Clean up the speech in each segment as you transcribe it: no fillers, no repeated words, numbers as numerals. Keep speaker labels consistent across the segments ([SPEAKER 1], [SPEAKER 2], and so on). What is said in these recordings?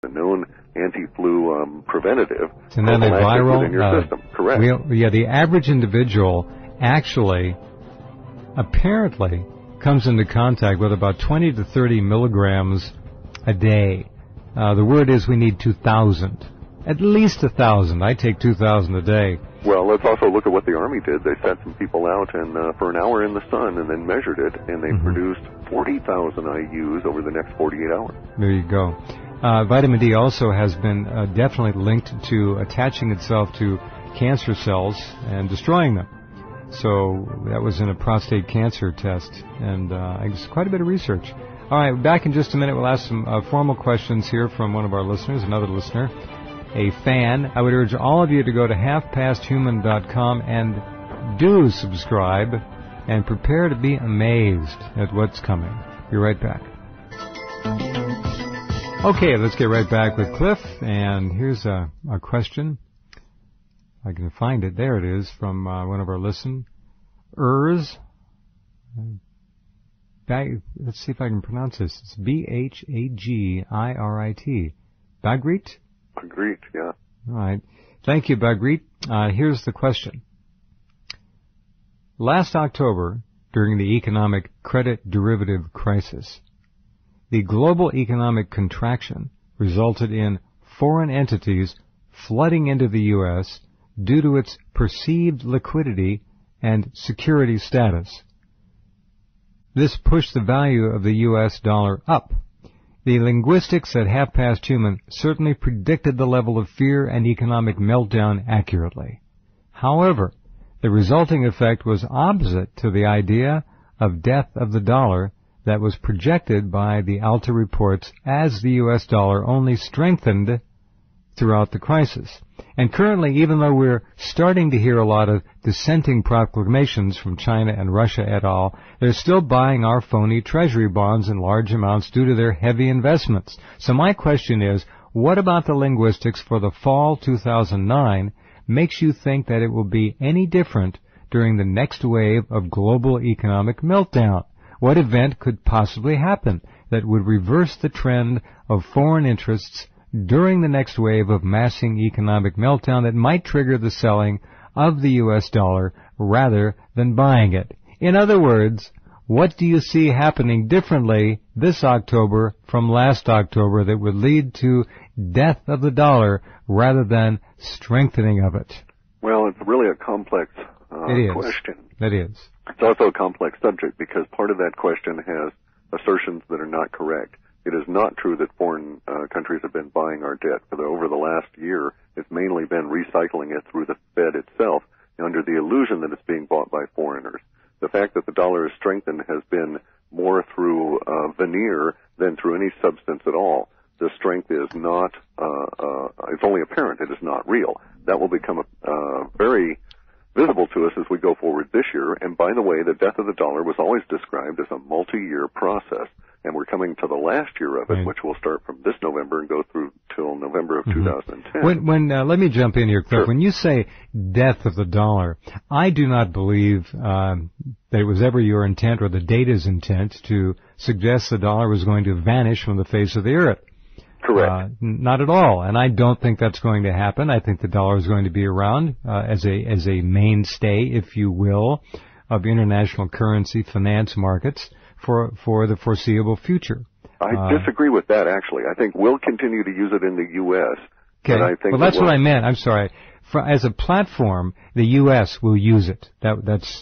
[SPEAKER 1] a known anti-flu preventative.
[SPEAKER 2] And then viral
[SPEAKER 1] in your system. Correct.
[SPEAKER 2] The average individual actually, apparently, comes into contact with about 20 to 30 milligrams a day. The word is we need 2,000. At least 1,000. I take 2,000 a day.
[SPEAKER 1] Well, let's also look at what the Army did. They sent some people out and for an hour in the sun and then measured it, and they produced 40,000 IUs over the next 48 hours.
[SPEAKER 2] There you go. Vitamin D also has been definitely linked to attaching itself to cancer cells and destroying them. So that was in a prostate cancer test, and it's quite a bit of research. All right, back in just a minute. We'll ask some formal questions here from one of our listeners, another listener, a fan. I would urge all of you to go to halfpasthuman.com and do subscribe and prepare to be amazed at what's coming. Be right back. Okay, let's get right back with Clif, and here's a question. I can find it. There it is, from one of our listeners. Let's see if I can pronounce this. It's Bhagirit. Bagrit?
[SPEAKER 1] Bagrit, yeah.
[SPEAKER 2] All right. Thank you, Bagrit. Here's the question. Last October, during the economic credit derivative crisis, the global economic contraction resulted in foreign entities flooding into the U.S. due to its perceived liquidity and security status. This pushed the value of the U.S. dollar up. The linguistics at Half Past Human certainly predicted the level of fear and economic meltdown accurately. However, the resulting effect was opposite to the idea of death of the dollar that was projected by the Alta reports, as the U.S. dollar only strengthened throughout the crisis. And currently, even though we're starting to hear a lot of dissenting proclamations from China and Russia et al., they're still buying our phony treasury bonds in large amounts due to their heavy investments. So my question is, what about the linguistics for the fall 2009 makes you think that it will be any different during the next wave of global economic meltdown? What event could possibly happen that would reverse the trend of foreign interests during the next wave of massing economic meltdown that might trigger the selling of the U.S. dollar rather than buying it? In other words, what do you see happening differently this October from last October that would lead to death of the dollar rather than strengthening of it?
[SPEAKER 1] Well, it's really a complex question.
[SPEAKER 2] It is.
[SPEAKER 1] It's also a complex subject because part of that question has assertions that are not correct. It is not true that foreign countries have been buying our debt. Over the last year, it's mainly been recycling it through the Fed itself under the illusion that it's being bought by foreigners. The fact that the dollar has strengthened has been more through veneer than through any substance at all. The strength is not, it's only apparent, it is not real. That will become very visible to us as we go forward this year. And by the way, the death of the dollar was always described as a multi-year process. And we're coming to the last year of it, which will start from this November and go through till November of 2010.
[SPEAKER 2] Let me jump in here, Clif.
[SPEAKER 1] Sure.
[SPEAKER 2] When you say death of the dollar, I do not believe that it was ever your intent or the data's intent to suggest the dollar was going to vanish from the face of the earth.
[SPEAKER 1] Correct.
[SPEAKER 2] Not at all. And I don't think that's going to happen. I think the dollar is going to be around as a mainstay, if you will, of international currency finance markets for the foreseeable future.
[SPEAKER 1] I disagree with that, actually. I think we'll continue to use it in the U.S.
[SPEAKER 2] Okay.
[SPEAKER 1] I think
[SPEAKER 2] well, that's what I meant. I'm sorry. As a platform, the U.S. will use it. Let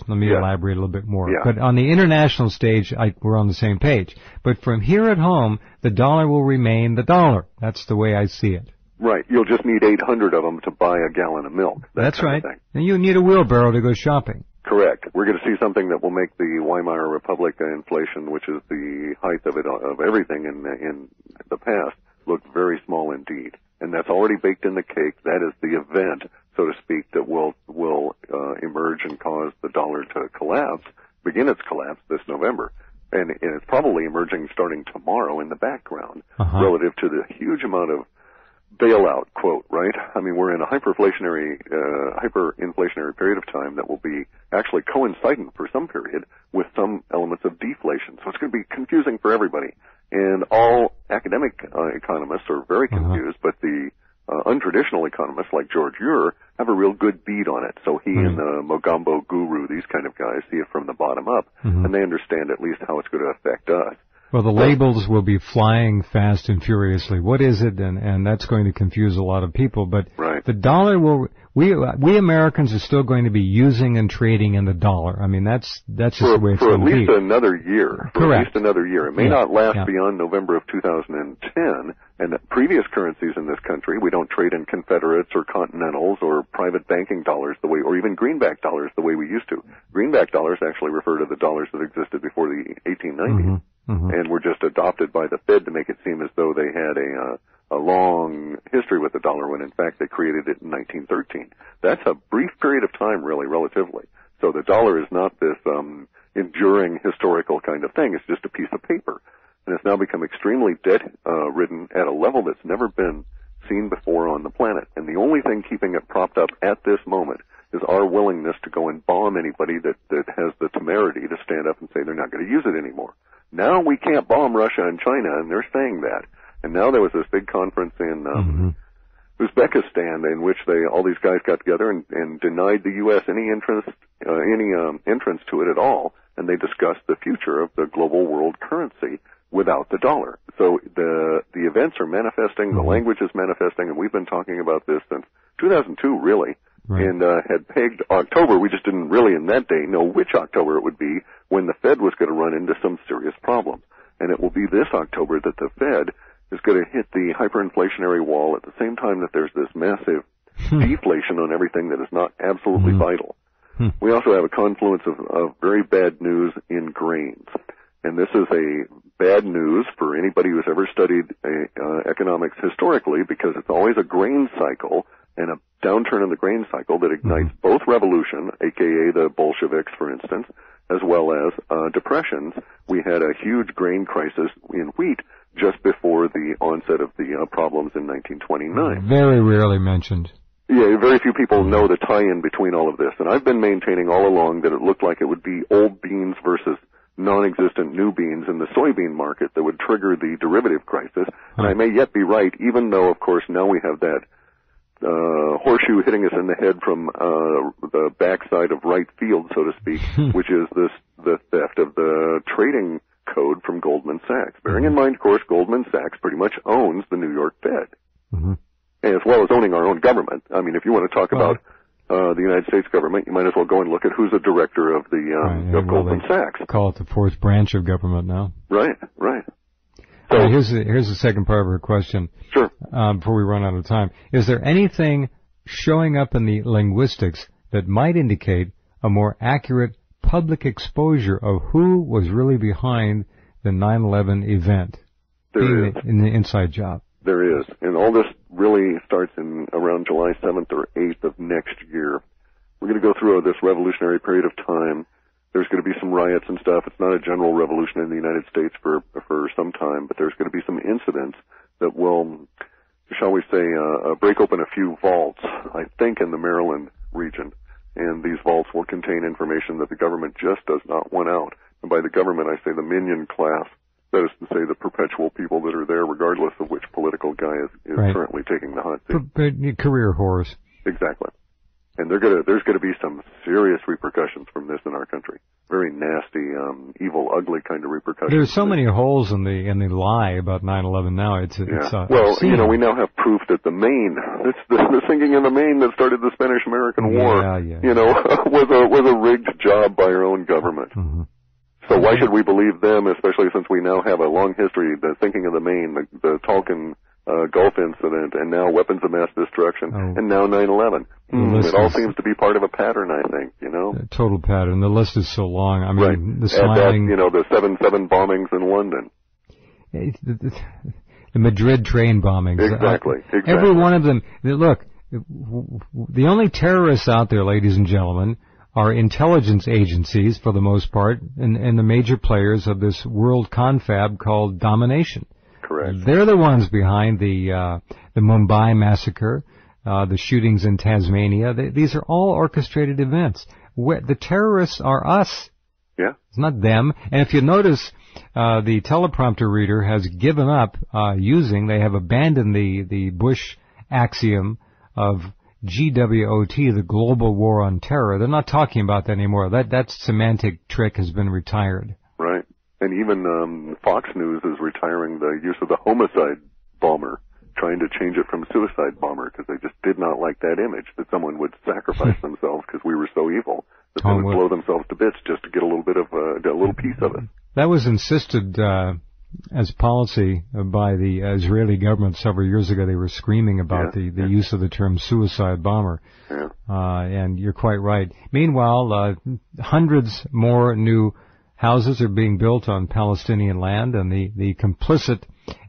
[SPEAKER 2] me elaborate a little bit more.
[SPEAKER 1] Yeah.
[SPEAKER 2] But on the international stage, we're on the same page. But from here at home, the dollar will remain the dollar. That's the way I see it.
[SPEAKER 1] Right. You'll just need 800 of them to buy a gallon of milk.
[SPEAKER 2] That's right. And you need a wheelbarrow to go shopping.
[SPEAKER 1] Correct. We're going to see something that will make the Weimar Republic inflation, which is the height of everything in the past, look very small indeed. And that's already baked in the cake. That is the event, so to speak, that will emerge and cause the dollar to begin its collapse this November. And it's probably emerging starting tomorrow in the background relative to the huge amount of bailout quote, right? I mean, we're in a hyperinflationary period of time that will be actually coincident for some period with some elements of deflation. So it's going to be confusing for everybody. And all academic economists are very confused, but the untraditional economists like George Ure have a real good beat on it. So he and the Mogambo Guru, these kind of guys, see it from the bottom up, and they understand at least how it's going to affect us.
[SPEAKER 2] Well, the labels will be flying fast and furiously. What is it? And that's going to confuse a lot of people. But the dollar will, we Americans are still going to be using and trading in the dollar. I mean, that's just the way it's going to be.
[SPEAKER 1] For at least another year.
[SPEAKER 2] Correct.
[SPEAKER 1] For at least another year. It may not last beyond November of 2010. And previous currencies in this country, we don't trade in Confederates or Continentals or private banking dollars the way, or even greenback dollars the way we used to. Greenback dollars actually refer to the dollars that existed before the 1890s. And were just adopted by the Fed to make it seem as though they had a long history with the dollar when in fact they created it in 1913. That's a brief period of time, really, relatively. So the dollar is not this enduring historical kind of thing. It's just a piece of paper. And it's now become extremely debt-ridden at a level that's never been seen before on the planet. And the only thing keeping it propped up at this moment is our willingness to go and bomb anybody that has the temerity to stand up and say they're not going to use it anymore. Now we can't bomb Russia and China, and they're saying that. And now there was this big conference in Uzbekistan in which all these guys got together and denied the U.S. any entrance to it at all, and they discussed the future of the global world currency without the dollar. So the events are manifesting, the language is manifesting, and we've been talking about this since 2002, really. Right. And had pegged October. We just didn't really in that day know which October it would be when the Fed was going to run into some serious problems. And it will be this October that the Fed is going to hit the hyperinflationary wall at the same time that there's this massive deflation on everything that is not absolutely vital. We also have a confluence of very bad news in grains. And this is a bad news for anybody who's ever studied economics historically, because it's always a grain cycle and a downturn in the grain cycle that ignites both revolution, aka the Bolsheviks, for instance, as well as depressions. We had a huge grain crisis in wheat just before the onset of the problems in 1929.
[SPEAKER 2] Very rarely mentioned.
[SPEAKER 1] Yeah, very few people know the tie-in between all of this. And I've been maintaining all along that it looked like it would be old beans versus non-existent new beans in the soybean market that would trigger the derivative crisis. And I may yet be right, even though, of course, now we have that horseshoe hitting us in the head from the backside of right field, so to speak, which is the theft of the trading code from Goldman Sachs. Bearing in mind, of course, Goldman Sachs pretty much owns the New York Fed, as well as owning our own government. I mean, if you want to talk about the United States government, you might as well go and look at who's the director of the of Goldman Sachs.
[SPEAKER 2] Call it the fourth branch of government now.
[SPEAKER 1] Right.
[SPEAKER 2] So here's the second part of her question.
[SPEAKER 1] Sure.
[SPEAKER 2] Before we run out of time, is there anything showing up in the linguistics that might indicate a more accurate public exposure of who was really behind the 9/11 event?
[SPEAKER 1] There is.
[SPEAKER 2] In the inside job.
[SPEAKER 1] There is. And all this really starts in around July 7th or 8th of next year. We're going to go through this revolutionary period of time. There's going to be some riots and stuff. It's not a general revolution in the United States for some time, but there's going to be some incidents that will, shall we say, break open a few vaults, I think, in the Maryland region. And these vaults will contain information that the government just does not want out. And by the government, I say the minion class. That is to say, the perpetual people that are there, regardless of which political guy is currently taking the hot seat.
[SPEAKER 2] Career whores.
[SPEAKER 1] Exactly. And there's going to be some serious repercussions from this in our country. Very nasty, evil, ugly kind of repercussions.
[SPEAKER 2] There's so many holes in the lie about 9/11 now. It's
[SPEAKER 1] well, we now have proof that the Maine, it's the sinking in the Maine that started the Spanish-American War, was a rigged job by our own government. So why should we believe them, especially since we now have a long history, the sinking of the Maine, the Tonkin Gulf incident, and now weapons of mass destruction, and now 9/11. It all seems to be part of a pattern, I think, A
[SPEAKER 2] total pattern. The list is so long. I mean, the smiling...
[SPEAKER 1] the 7/7 bombings in London.
[SPEAKER 2] The Madrid train bombings.
[SPEAKER 1] Exactly.
[SPEAKER 2] Every one of them. Look, the only terrorists out there, ladies and gentlemen, are intelligence agencies, for the most part, and the major players of this world confab called domination.
[SPEAKER 1] correct.
[SPEAKER 2] They're the ones behind the Mumbai massacre, the shootings in Tasmania. These are all orchestrated events. The terrorists are us.
[SPEAKER 1] Yeah.
[SPEAKER 2] It's not them. And if you notice, the teleprompter reader has given up they have abandoned the Bush axiom of GWOT, the global war on terror. They're not talking about that anymore. That semantic trick has been retired.
[SPEAKER 1] Right. And even Fox News is retiring the use of the homicide bomber, trying to change it from suicide bomber, because they just did not like that image that someone would sacrifice themselves because we were so evil that they would blow themselves to bits just to get a little bit of a little piece of it.
[SPEAKER 2] That was insisted as policy by the Israeli government several years ago. They were screaming about the use of the term suicide bomber.
[SPEAKER 1] Yeah.
[SPEAKER 2] And you're quite right. Meanwhile, hundreds more new houses are being built on Palestinian land, and the complicit,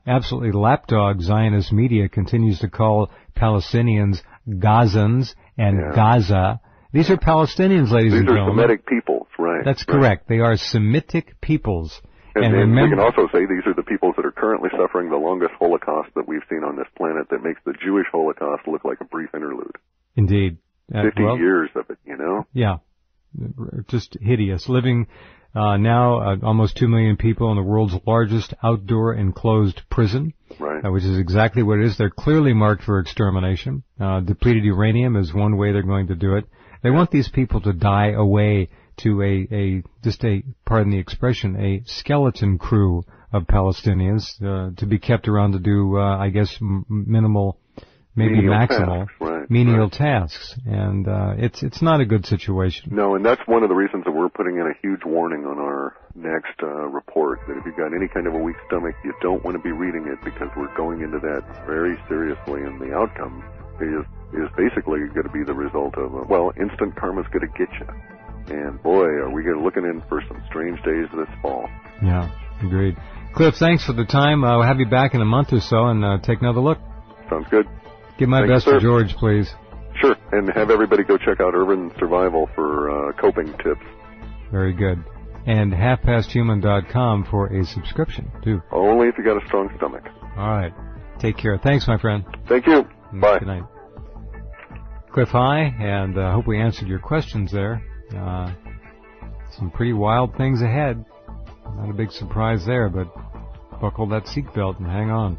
[SPEAKER 2] absolutely lapdog Zionist media continues to call Palestinians Gazans and Gaza. These are Palestinians, ladies and gentlemen.
[SPEAKER 1] These are Semitic peoples, right.
[SPEAKER 2] That's correct. They are Semitic peoples.
[SPEAKER 1] And we can also say these are the peoples that are currently suffering the longest Holocaust that we've seen on this planet, that makes the Jewish Holocaust look like a brief interlude.
[SPEAKER 2] Indeed.
[SPEAKER 1] 50 years of it, you know?
[SPEAKER 2] Yeah. Just hideous. Living now almost 2 million people in the world's largest outdoor enclosed prison,
[SPEAKER 1] right.
[SPEAKER 2] Which is exactly what it is. They're clearly marked for extermination. Depleted uranium is one way they're going to do it. They want these people to die away to pardon the expression, a skeleton crew of Palestinians to be kept around to do, I guess, minimal, maybe maximal, menial tasks. And it's not a good situation.
[SPEAKER 1] No, and that's one of the reasons that we're putting in a huge warning on our next report, that if you've got any kind of a weak stomach, you don't want to be reading it, because we're going into that very seriously, and the outcome is basically going to be the result of, instant karma's going to get you. And boy, are we looking in for some strange days this fall.
[SPEAKER 2] Yeah, agreed. Clif, thanks for the time. I'll have you back in a month or so and take another look.
[SPEAKER 1] Sounds good.
[SPEAKER 2] Give my best to George, please.
[SPEAKER 1] Sure, and have everybody go check out Urban Survival for coping tips.
[SPEAKER 2] Very good. And halfpasthuman.com for a subscription, too.
[SPEAKER 1] Only if you got a strong stomach.
[SPEAKER 2] All right. Take care. Thanks, my friend.
[SPEAKER 1] Thank you. Bye.
[SPEAKER 2] Good night. Clif, hi, and I hope we answered your questions there. Some pretty wild things ahead. Not a big surprise there, but buckle that seatbelt and hang on.